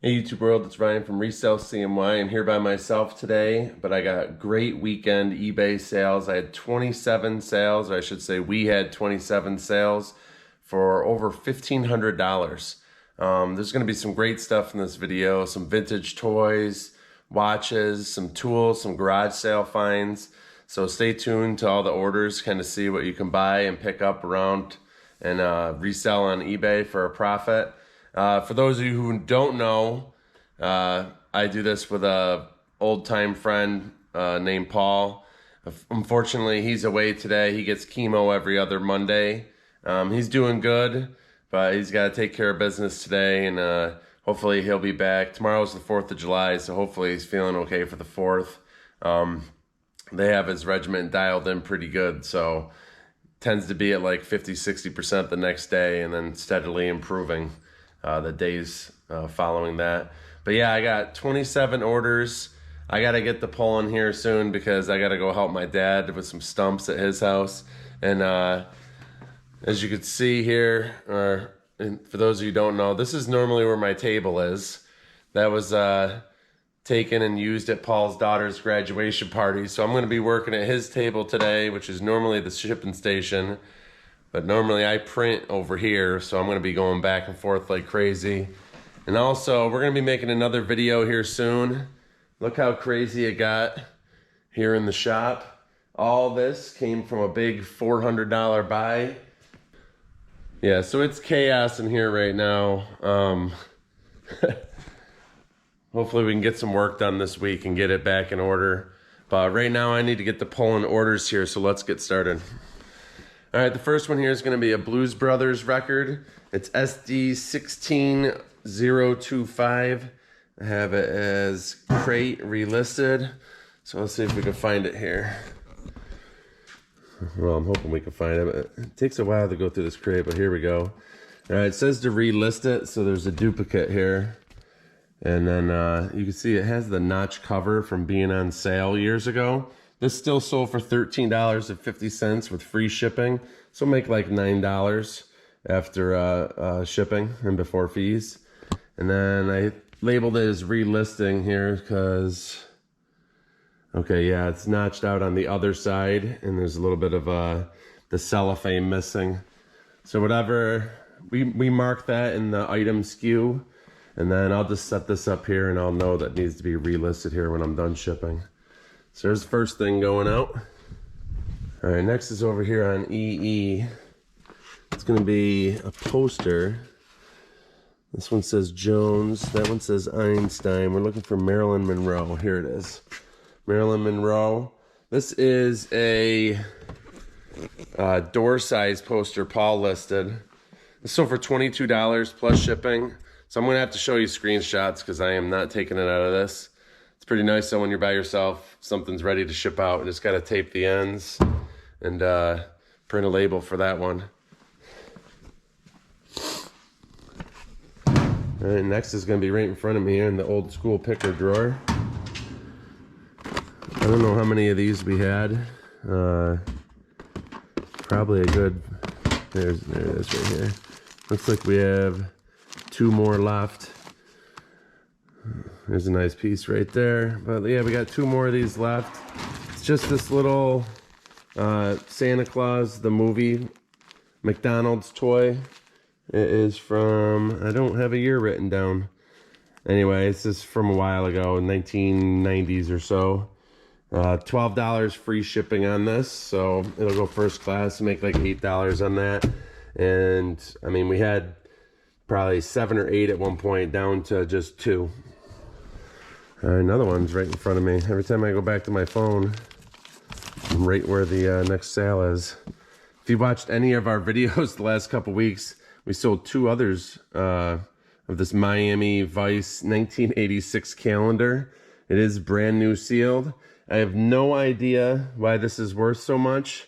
Hey YouTube world, it's Ryan from Resell CMY. I'm here by myself today, but I got great weekend eBay sales. I had 27 sales, or I should say we had 27 sales for over $1,500. There's going to be some great stuff in this video, some vintage toys, watches, some tools, some garage sale finds. So stay tuned to all the orders, kind of see what you can buy and pick up around and resell on eBay for a profit. For those of you who don't know, I do this with a old-time friend named Paul. Unfortunately, he's away today. He gets chemo every other Monday. He's doing good, but he's got to take care of business today, and hopefully he'll be back. Tomorrow's the 4th of July, so hopefully he's feeling okay for the 4th. They have his regimen dialed in pretty good, so tends to be at like 50-60% the next day, and then steadily improving the days following that. But yeah, I got 27 orders. I got to get the poll in here soon because I got to go help my dad with some stumps at his house. And as you can see here, and for those of you who don't know, this is normally where my table is. That was taken and used at Paul's daughter's graduation party. So I'm going to be working at his table today, which is normally the shipping station. But normally I print over here, so I'm going to be going back and forth like crazy. And also, we're going to be making another video here soon. Look how crazy it got here in the shop. All this came from a big $400 buy. Yeah, so it's chaos in here right now. Hopefully we can get some work done this week and get it back in order. But right now I need to get the pulling orders here, so let's get started. All right, the first one here is going to be a Blues Brothers record. It's SD 16025. I have it as crate relisted. So let's see if we can find it here. Well, I'm hoping we can find it. But it takes a while to go through this crate, but here we go. All right, it says to relist it, so there's a duplicate here. And then you can see it has the notch cover from being on sale years ago. This still sold for $13.50 with free shipping. So make like $9 after shipping and before fees. And then I labeled it as relisting here because, okay, yeah, it's notched out on the other side and there's a little bit of the cellophane missing. So whatever, we mark that in the item SKU, and then I'll just set this up here and I'll know that needs to be relisted here when I'm done shipping. So there's the first thing going out. All right, next is over here on EE. It's gonna be a poster. This one says Jones, that one says Einstein. We're looking for Marilyn Monroe. Here it is, Marilyn Monroe. This is a door size poster Paul listed. This sold for $22 plus shipping. So I'm gonna have to show you screenshots because I am not taking it out of this. It's pretty nice though when you're by yourself, something's ready to ship out, and just gotta tape the ends and print a label for that one. All right, next is gonna be right in front of me here in the old school picker drawer. I don't know how many of these we had. Probably a good, there it is right here. Looks like we have 2 more left. There's a nice piece right there. But yeah, we got 2 more of these left. It's just this little Santa Claus, the movie, McDonald's toy. It is from, I don't have a year written down. Anyway, this is from a while ago, 1990s or so. $12 free shipping on this, so it'll go first class and make like $8 on that. And I mean, we had probably 7 or 8 at one point, down to just 2. Another one's right in front of me. Every time I go back to my phone, I'm right where the next sale is. If you watched any of our videos the last couple weeks, we sold 2 others of this Miami Vice 1986 calendar. It is brand new sealed. I have no idea why this is worth so much.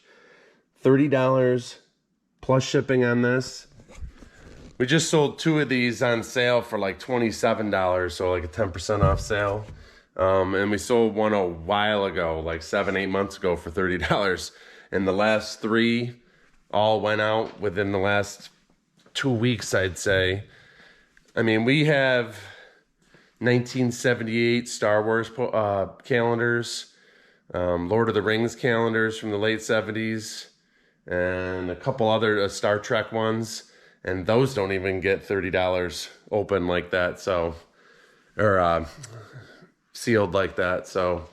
$30 plus shipping on this. We just sold 2 of these on sale for like $27, so like a 10% off sale. And we sold one a while ago, like 7-8 months ago for $30. And the last 3 all went out within the last 2 weeks, I'd say. I mean, we have 1978 Star Wars calendars, Lord of the Rings calendars from the late 70s, and a couple other Star Trek ones. And those don't even get $30 open like that, so, or sealed like that. So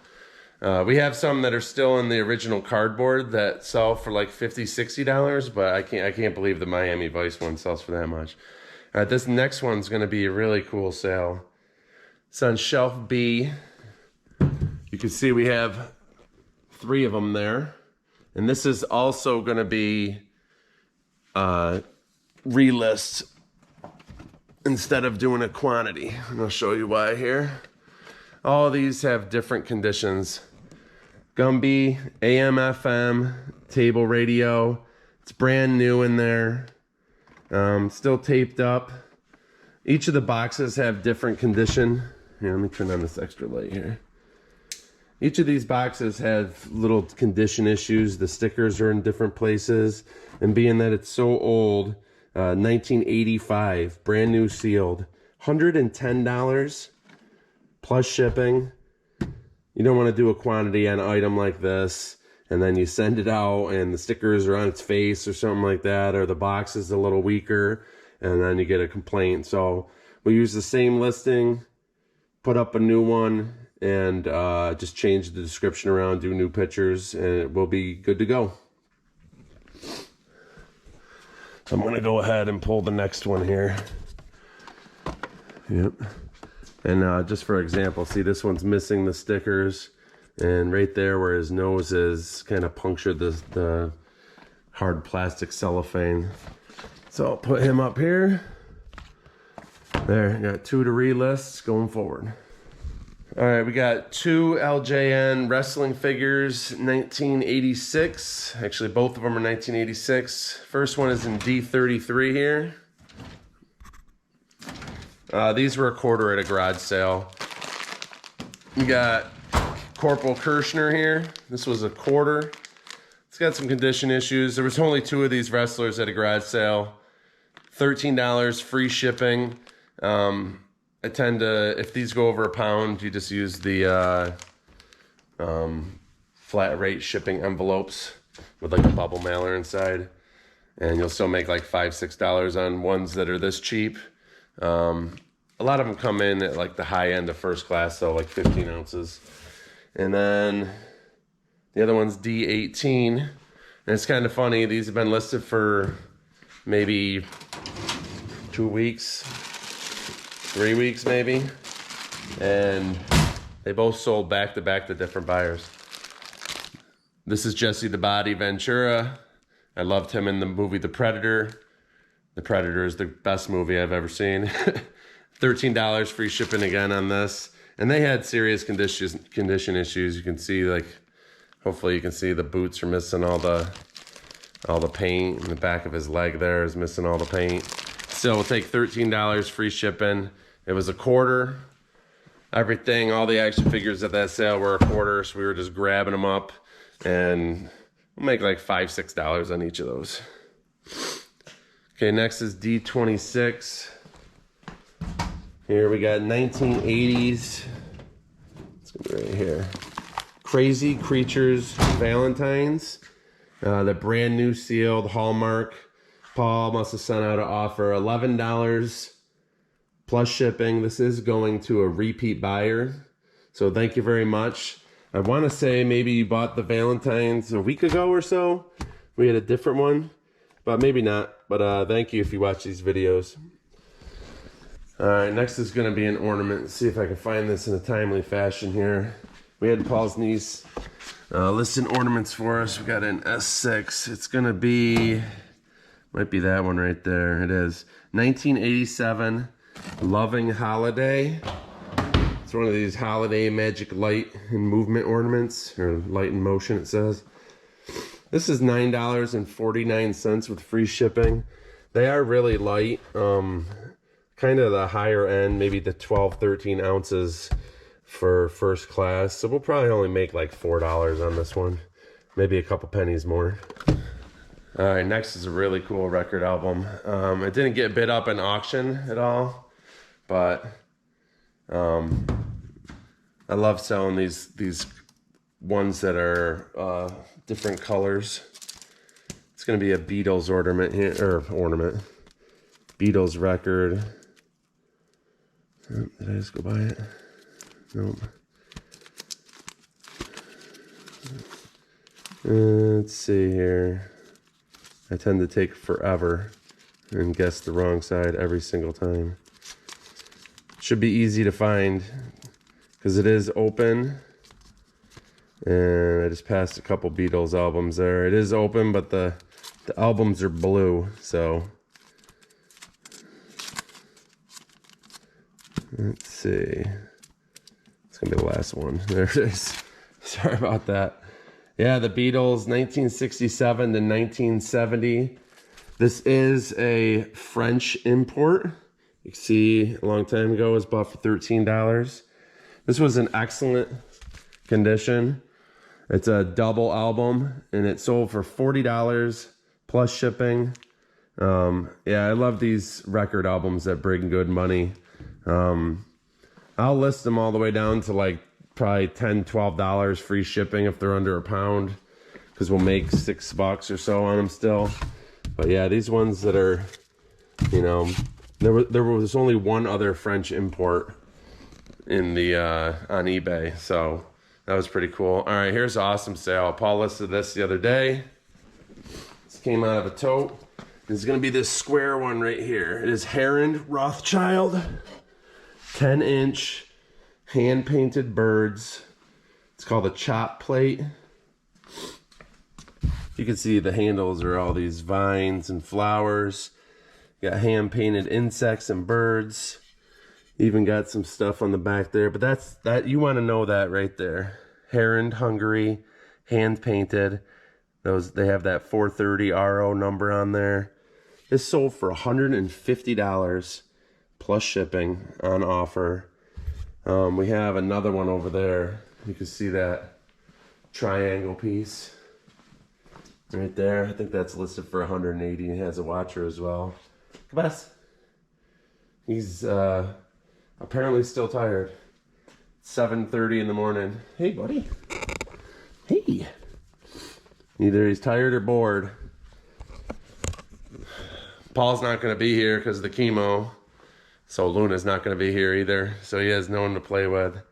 we have some that are still in the original cardboard that sell for like $50, $60, but I can't believe the Miami Vice one sells for that much. All right, this next one's going to be a really cool sale. It's on shelf B. You can see we have 3 of them there. And this is also going to be relist instead of doing a quantity. And I'll show you why here. All of these have different conditions. Gumby, AM, FM, table radio. It's brand new in there. Still taped up. Each of the boxes have different condition. Here, let me turn on this extra light here. Each of these boxes have little condition issues. The stickers are in different places. And being that it's so old, 1985, brand new sealed, $110 plus shipping. You don't want to do a quantity on an item like this, and then you send it out and the stickers are on its face or something like that, or the box is a little weaker, and then you get a complaint. So we use the same listing, put up a new one, and just change the description around, do new pictures, and it will be good to go. So I'm going to go ahead and pull the next one here. Yep. And just for example, see, this one's missing the stickers, and right there where his nose is kind of punctured the hard plastic cellophane. So I'll put him up here. There, got 2 to relist going forward. All right, we got 2 LJN wrestling figures, 1986. Actually, both of them are 1986. First one is in D33 here. These were a quarter at a garage sale. We got Corporal Kirshner here. This was a quarter. It's got some condition issues. There was only 2 of these wrestlers at a garage sale. $13, free shipping. I tend to, if these go over £1, you just use the flat rate shipping envelopes with like a bubble mailer inside, and you'll still make like $5, $6 on ones that are this cheap. A lot of them come in at like the high end of first class, so like 15 ounces. And then the other one's D18, and it's kind of funny. These have been listed for maybe 2 weeks, 3 weeks maybe, and they both sold back to back to different buyers. This is Jesse the Body Ventura. I loved him in the movie The Predator. The Predator is the best movie I've ever seen. $13 free shipping again on this. And they had serious condition issues. You can see, like, hopefully you can see the boots are missing all the paint, and the back of his leg there is missing all the paint. Still, we'll take $13 free shipping. It was a quarter. Everything, all the action figures at that sale were a quarter, so we were just grabbing them up, and we'll make like $5, $6 on each of those. Okay, next is D26. Here we got 1980s. It's gonna be right here. Crazy Creatures Valentines. The brand new sealed Hallmark. Paul must have sent out an offer, $11 plus shipping. This is going to a repeat buyer, so thank you very much. I want to say maybe you bought the Valentines a week ago or so. We had a different one, but maybe not. But thank you if you watch these videos. All right, next is going to be an ornament. Let's see if I can find this in a timely fashion here. We had Paul's niece listing ornaments for us. We got an S6. It's going to be, might be that one right there. It is 1987 Loving Holiday. It's one of these holiday magic light and movement ornaments, or light and motion it says. This is $9.49 with free shipping. They are really light, kind of the higher end, maybe the 12, 13 ounces for first class. So we'll probably only make like $4 on this one, maybe a couple pennies more. All right, next is a really cool record album. It didn't get bid up in auction at all, but I love selling these ones that are different colors. It's gonna be a Beatles ornament here, or ornament. Beatles record. Oh, did I just go by it? Nope. Let's see here. I tend to take forever and guess the wrong side every single time. Should be easy to find because it is open. And I just passed a couple Beatles albums there. It is open, but the albums are blue, so let's see. It's gonna be the last one. There it is. Sorry about that. Yeah, the Beatles, 1967 to 1970. This is a French import. You can see a long time ago it was bought for $13. This was in excellent condition. It's a double album and it sold for $40 plus shipping. Yeah, I love these record albums that bring good money. I'll list them all the way down to like probably $10, $12 free shipping if they're under a pound, because we'll make $6 or so on them still. But yeah, these ones that are, you know, there was only one other French import in the on eBay, so that was pretty cool. All right, here's an awesome sale. Paul listed this the other day. This came out of a tote. This is gonna be this square one right here. It is Heron Rothschild, 10-inch hand-painted birds. It's called a chop plate. You can see the handles are all these vines and flowers. You got hand-painted insects and birds. Even got some stuff on the back there, but that you want to know that right there. Heron, Hungary, hand-painted. They have that 430 RO number on there. This sold for $150 plus shipping on offer. We have another one over there. You can see that triangle piece right there. I think that's listed for $180. It has a watcher as well. Kabas. He's apparently still tired. 7:30 in the morning. Hey, buddy. Hey. Either he's tired or bored. Paul's not going to be here because of the chemo. So Luna's not going to be here either. So he has no one to play with.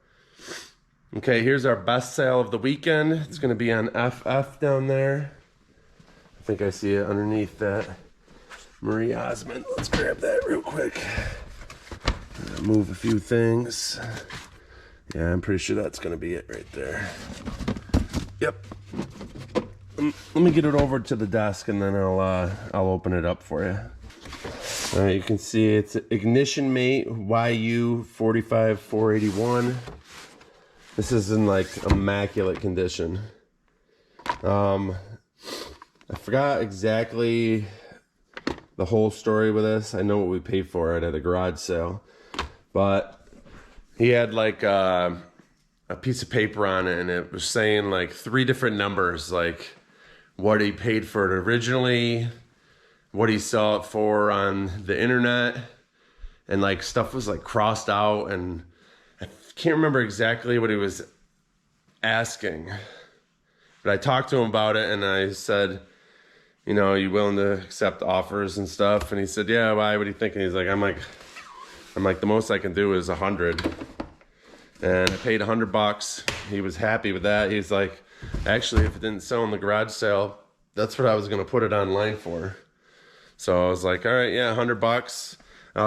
Okay, here's our best sale of the weekend. It's going to be on FF down there. I think I see it underneath that. Marie Osmond. Let's grab that real quick. Move a few things. Yeah, I'm pretty sure that's going to be it right there. Yep. Let me get it over to the desk and then I'll open it up for you. All right, you can see it's Ignition Mate YU 45481. This is in like immaculate condition. I forgot exactly the whole story with this. I know what we paid for it at a garage sale, but he had like a piece of paper on it and it was saying like 3 different numbers, like what he paid for it originally, what he saw it for on the internet, and like stuff was like crossed out, and I can't remember exactly what he was asking, but I talked to him about it and I said, you know, are you willing to accept offers and stuff? And he said, yeah, why? What are you thinking? He's like, I'm like, the most I can do is 100. And I paid $100. He was happy with that. He's like, actually, if it didn't sell in the garage sale, that's what I was going to put it online for. So I was like, all right, yeah, $100.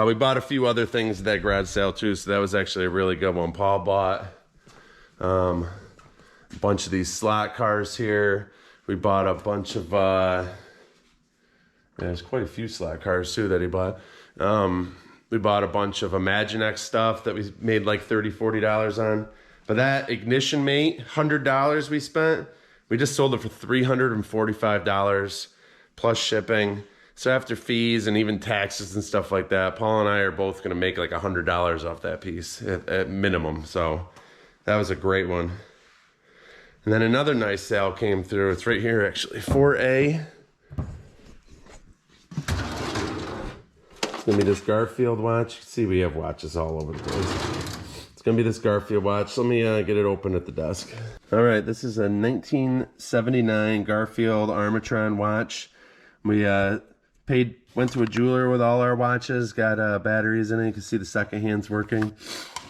We bought a few other things at that garage sale too, so that was actually a really good one. Paul bought a bunch of these slot cars here. We bought a bunch of, there's quite a few slot cars too that he bought. We bought a bunch of Imaginext stuff that we made like $30, $40 on. But that Ignition Mate, $100 we spent, we just sold it for $345 plus shipping. So after fees and even taxes and stuff like that, Paul and I are both going to make like $100 off that piece at minimum. So that was a great one. And then another nice sale came through. It's right here actually, 4A. It's going to be this Garfield watch. You can see we have watches all over the place. It's gonna be this Garfield watch. Let me get it open at the desk. All right, this is a 1979 Garfield Armatron watch. We went to a jeweler with all our watches, got batteries in it. You can see the second hand's working.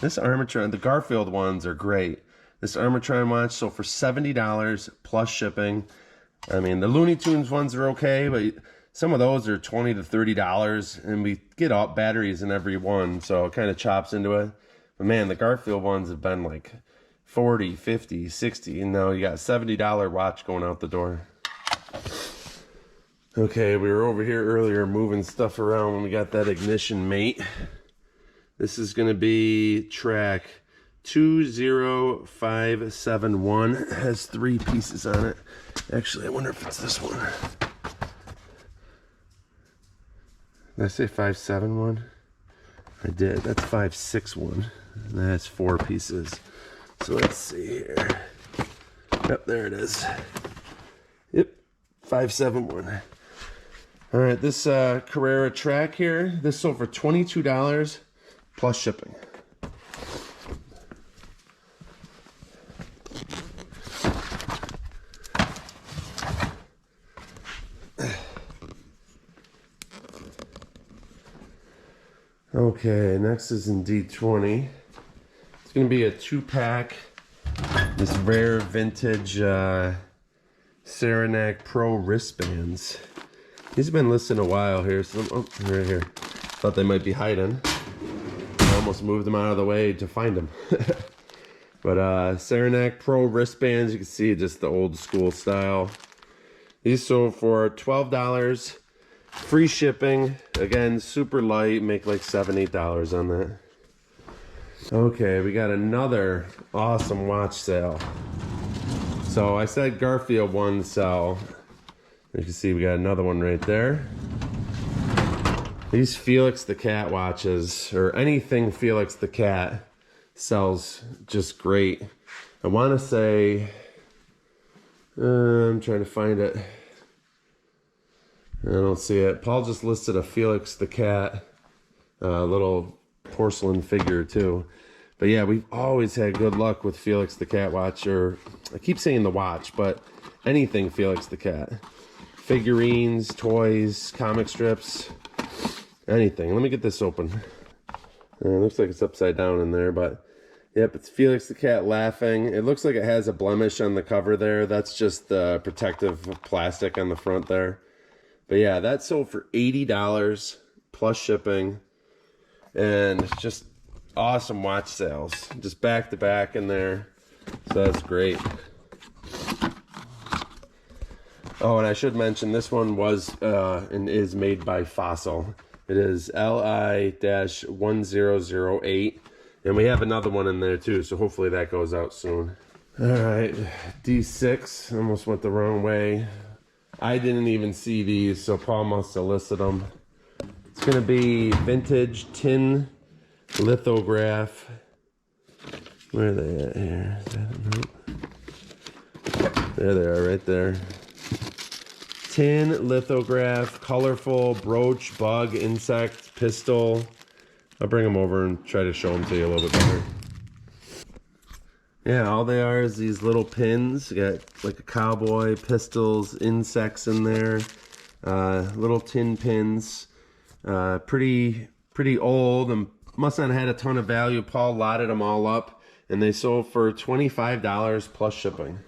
This Armatron, the Garfield ones are great. This Armatron watch, so for $70 plus shipping. I mean, the Looney Tunes ones are okay, but some of those are $20 to $30, and we get all batteries in every one, so it kind of chops into it. But man, the Garfield ones have been like 40, 50, 60, and now you got a $70 watch going out the door. Okay, we were over here earlier moving stuff around when we got that ignition mate. This is going to be track 20571. It has 3 pieces on it. Actually, I wonder if it's this one. Did I say 571? I did. That's 561. That has 4 pieces. So let's see here. Yep, there it is. Yep, 571. All right, this Carrera track here, this sold for $22 plus shipping. Okay, next is in D20. It's going to be a 2-pack. This rare vintage Saranac Pro wristbands. These have been listed a while here. So right here. Thought they might be hiding. I almost moved them out of the way to find them. But Saranac Pro wristbands, you can see just the old school style. These sold for $12. Free shipping. Again, super light. Make like $7, $8 on that. Okay, we got another awesome watch sale. So I said Garfield one sell. You can see we got another one right there. These Felix the Cat watches, or anything Felix the Cat, sells just great. I want to say, I'm trying to find it. I don't see it. Paul just listed a Felix the Cat little porcelain figure too. But yeah, we've always had good luck with Felix the Cat watch, or I keep saying the watch, but anything Felix the Cat. Figurines, toys, comic strips, anything. Let me get this open. It looks like it's upside down in there, but yep, it's Felix the Cat laughing. It looks like it has a blemish on the cover there. That's just the protective plastic on the front there. But yeah, that sold for $80 plus shipping. And it's just awesome watch sales. Just back to back in there. So that's great. Oh, and I should mention this one was and is made by Fossil. It is LI-1008. And we have another one in there too, so hopefully that goes out soon. All right, D6. Almost went the wrong way. I didn't even see these, so Paul must have listed them. It's gonna be vintage tin lithograph. Where are they at here? There they are, right there. Tin lithograph, colorful brooch, bug, insect, pistol. I'll bring them over and try to show them to you a little bit better. Yeah, all they are is these little pins. You got like a cowboy, pistols, insects in there. Little tin pins. Pretty old and must not have had a ton of value. Paul lotted them all up and they sold for $25 plus shipping.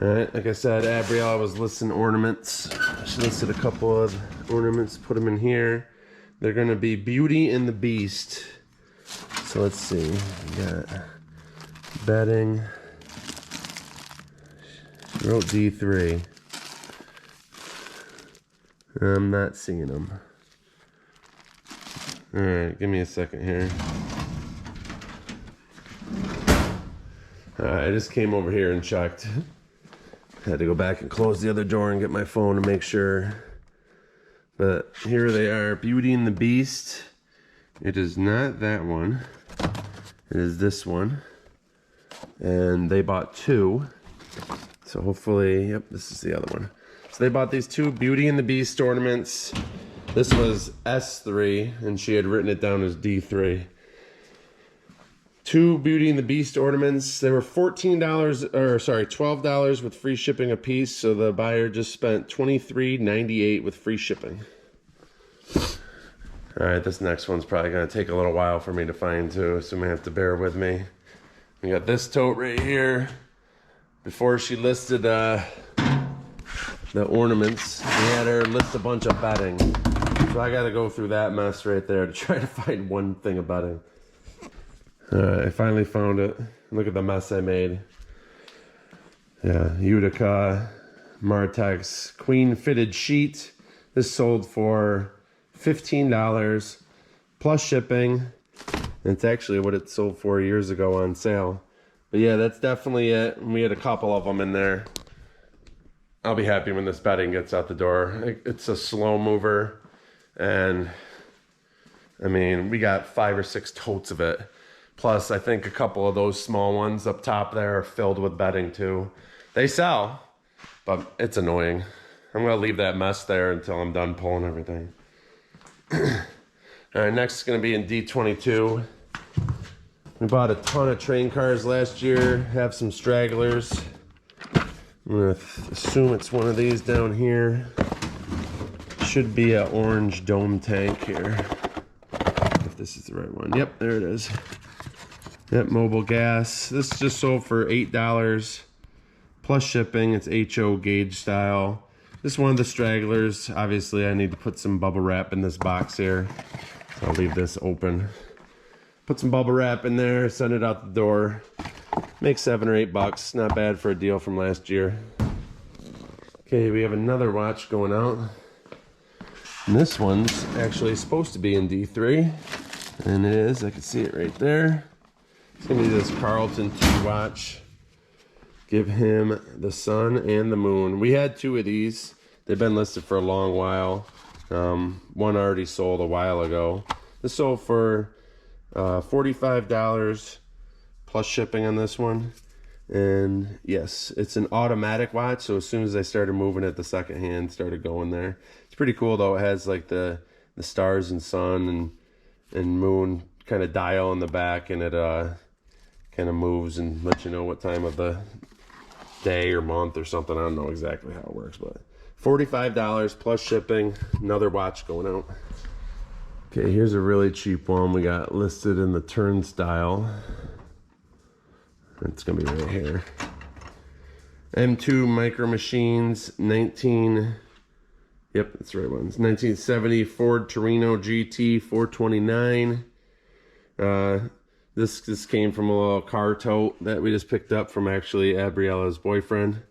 Alright, like I said, Abrielle was listing ornaments. She listed a couple of ornaments, put them in here. They're going to be Beauty and the Beast. So let's see. We got bedding. She wrote D3. I'm not seeing them. Alright, give me a second here. I just came over here and checked. Had to go back and close the other door and get my phone to make sure. But here they are, Beauty and the Beast. It is not that one. It is this one. And they bought 2. So hopefully, yep, this is the other one. So they bought these 2 Beauty and the Beast ornaments. This was S3, and she had written it down as D3. 2 Beauty and the Beast ornaments. They were $12 with free shipping a piece, so the buyer just spent $23.98 with free shipping. All right, this next one's probably gonna take a little while for me to find too, so you may have to bear with me. We got this tote right here. Before she listed the ornaments, we had her list a bunch of bedding. So I gotta go through that mess right there to try to find one thing of bedding. I finally found it. Look at the mess I made. Yeah, Utica Martex queen fitted sheet. This sold for $15 plus shipping. And it's actually what it sold for years ago on sale. But yeah, that's definitely it. We had a couple of them in there. I'll be happy when this bedding gets out the door. It's a slow mover. And I mean, we got 5 or 6 totes of it. Plus, I think a couple of those small ones up top there are filled with bedding too. They sell, but it's annoying. I'm gonna leave that mess there until I'm done pulling everything. All right, next is gonna be in D22. We bought a ton of train cars last year, have some stragglers. I'm gonna assume it's one of these down here. Should be an orange dome tank here. If this is the right one. Yep, there it is. Yep, mobile gas. This just sold for $8 plus shipping. It's HO gauge style. This is one of the stragglers. Obviously, I need to put some bubble wrap in this box here. So I'll leave this open. Put some bubble wrap in there, send it out the door. Make $7 or $8. Not bad for a deal from last year. Okay, we have another watch going out. And this one's actually supposed to be in D3. And it is. I can see it right there. It's gonna be this Carlton 2 watch. Give him the sun and the moon. We had 2 of these. They've been listed for a long while. One already sold a while ago. This sold for $45 plus shipping on this one. And yes, it's an automatic watch. So as soon as I started moving it, the second hand started going there. It's pretty cool though. It has like the stars and sun and moon kind of dial in the back, and it kind of moves and lets you know what time of the day or month or something. I don't know exactly how it works, but $45 plus shipping. Another watch going out. Okay, here's a really cheap one we got listed in the turnstile. It's gonna be right here. M2 Micro Machines, yep, that's the right one. It's 1970 Ford Torino GT 429. This came from a little car tote that we just picked up from actually Abriella's boyfriend.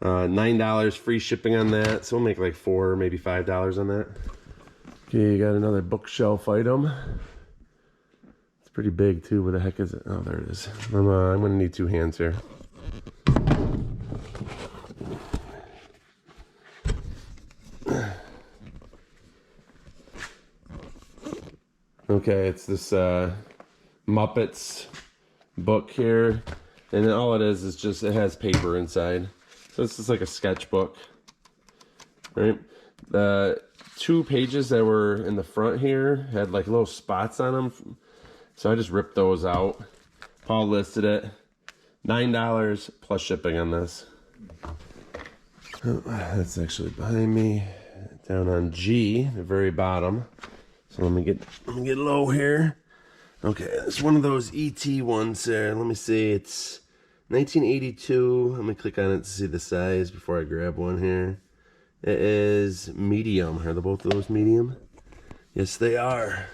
$9 free shipping on that, so we'll make like $4, maybe $5 on that. Okay, you got another bookshelf item. It's pretty big too. Where the heck is it? Oh, there it is. I'm gonna need 2 hands here. Okay, it's this Muppets book here, and all it is just it has paper inside, so it's just like a sketchbook, right? The 2 pages that were in the front here had like little spots on them, so I just ripped those out. Paul listed it $9 plus shipping on this. Oh, that's actually behind me, down on G, the very bottom. So let me get low here. Okay, it's one of those ET ones there. Let me see, it's 1982. Let me click on it to see the size before I grab one here. It is medium. Are both of those medium? Yes, they are.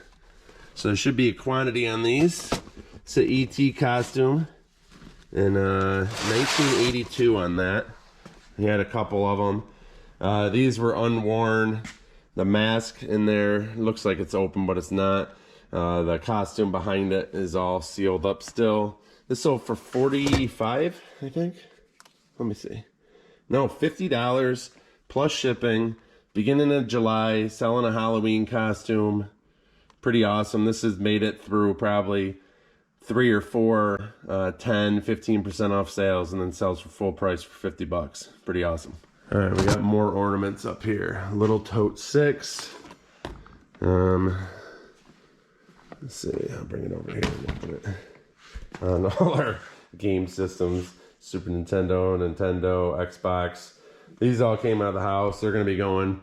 So there should be a quantity on these. It's an ET costume. And 1982 on that. He had a couple of them. These were unworn. The mask in there looks like it's open, but it's not. The costume behind it is all sealed up still. This sold for $45, I think. Let me see. No, $50 plus shipping. Beginning of July, selling a Halloween costume. Pretty awesome. This has made it through probably 3 or 4 10, 15% off sales, and then sells for full price for $50. Pretty awesome. All right, we got more ornaments up here. Little tote 6. Let's see, I'll bring it over here and open it. On all our game systems, Super Nintendo, Xbox. These all came out of the house. They're going to be going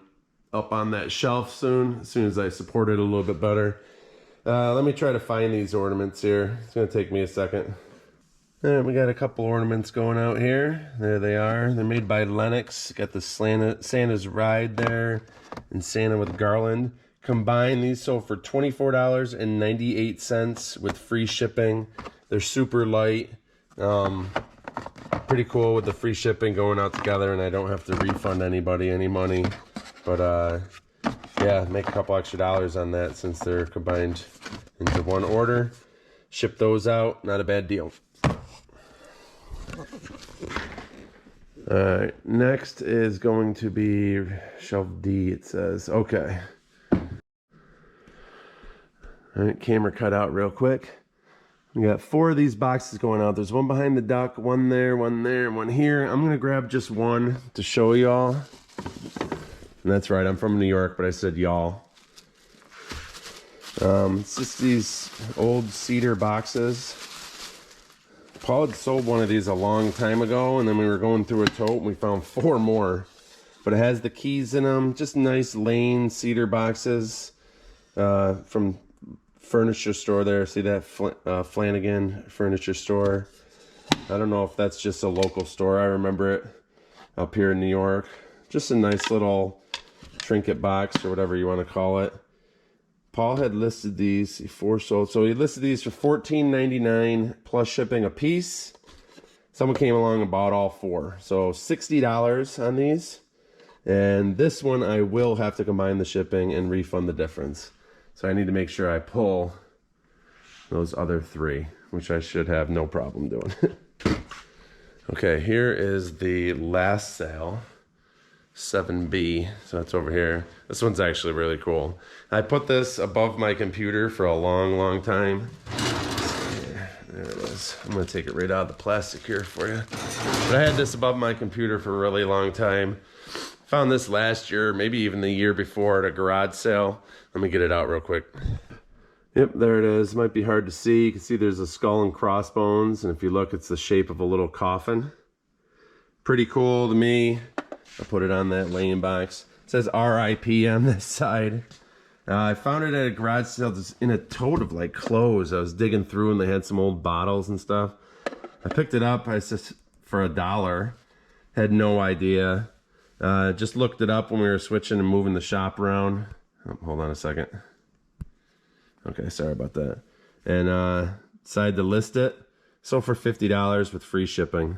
up on that shelf soon, as soon as I support it a little bit better. Let me try to find these ornaments here. It's going to take me a second. And we got a couple ornaments going out here. There they are. They're made by Lennox. Got the Santa's Ride there and Santa with Garland. Combined, these sold for $24.98 with free shipping. They're super light. Pretty cool with the free shipping going out together, and I don't have to refund anybody any money. But yeah, make a couple extra dollars on that since they're combined into one order. Ship those out, not a bad deal. Alright, next is going to be shelf D, it says. Okay. Alright, camera cut out real quick. We got 4 of these boxes going out. There's one behind the duck, one there, and one here. I'm going to grab just one to show y'all. And that's right, I'm from New York, but I said y'all. It's just these old cedar boxes. Paul had sold one of these a long time ago, and then we were going through a tote and we found 4 more. But it has the keys in them, just nice Lane cedar boxes from furniture store there. See that Flanagan furniture store? I don't know if that's just a local store. I remember it up here in New York. Just a nice little trinket box or whatever you want to call it. Paul had listed these before sold. So he listed these for $14.99 plus shipping a piece. Someone came along and bought all 4. So $60 on these. And this one I will have to combine the shipping and refund the difference. So I need to make sure I pull those other 3, which I should have no problem doing. Okay, here is the last sale. 7B, so that's over here. This one's actually really cool. I put this above my computer for a long time. There it is. I'm gonna take it right out of the plastic here for you. But I had this above my computer for a really long time. Found this last year, maybe even the year before at a garage sale. Let me get it out real quick. Yep, there it is. Might be hard to see. You can see there's a skull and crossbones, and if you look, it's the shape of a little coffin. Pretty cool to me. I put it on that Lane box. It says RIP on this side. I found it at a garage sale just in a tote of like clothes. I was digging through and they had some old bottles and stuff. I picked it up. I just for $1. Had no idea. Just looked it up when we were switching and moving the shop around. Oh, hold on a second. Okay, sorry about that. And decided to list it. Sold for $50 with free shipping.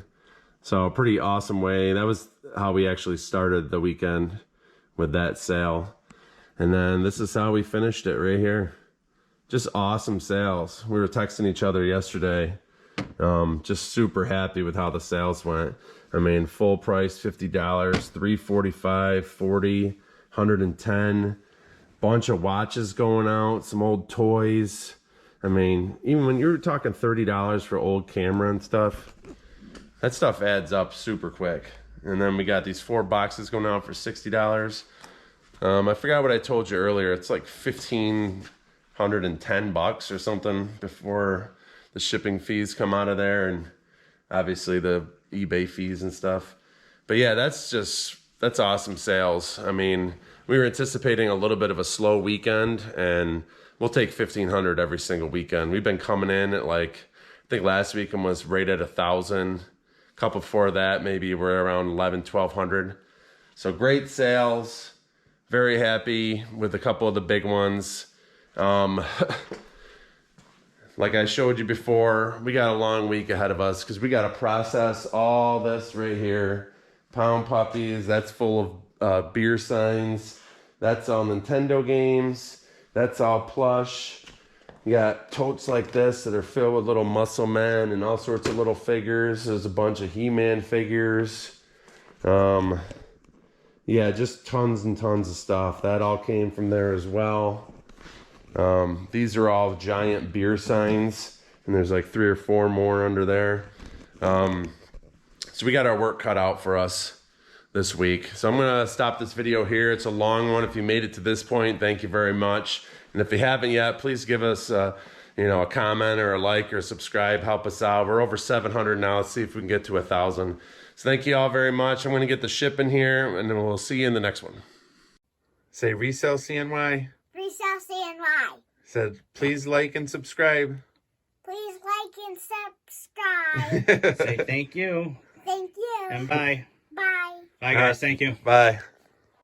So a pretty awesome way. That was how we actually started the weekend with that sale. And then this is how we finished it right here. Just awesome sales. We were texting each other yesterday. Just super happy with how the sales went. I mean, full price $50, $345, $40, $110. Bunch of watches going out, some old toys. I mean, even when you're talking $30 for old camera and stuff, that stuff adds up super quick. And then we got these 4 boxes going out for $60. I forgot what I told you earlier. It's like $1,510 or something before the shipping fees come out of there, and obviously the eBay fees and stuff. But yeah, that's awesome sales. I mean, we were anticipating a little bit of a slow weekend, and we'll take $1,500 every single weekend. We've been coming in at like, I think last weekend was right at 1,000. Couple before that, maybe we're around 1,100. So great sales. Very happy with a couple of the big ones. Like I showed you before, we got a long week ahead of us because we got to process all this right here. Pound puppies, that's full of beer signs. That's all Nintendo games. That's all plush. You got totes like this that are filled with little muscle men and all sorts of little figures. There's a bunch of He-Man figures. Yeah, just tons and tons of stuff. That all came from there as well. These are all giant beer signs, and there's like 3 or 4 more under there. So we got our work cut out for us this week. So I'm going to stop this video here. It's a long one. If you made it to this point, thank you very much. And if you haven't yet, please give us a comment or a like or subscribe. Help us out. We're over 700 now. Let's see if we can get to 1,000. So thank you all very much. I'm going to get the shipping here, and then we'll see you in the next one. Say resell CNY. Resell CNY. Said please like and subscribe. Please like and subscribe. Say thank you. Thank you. And bye. Bye. Bye, guys. Thank you. Bye.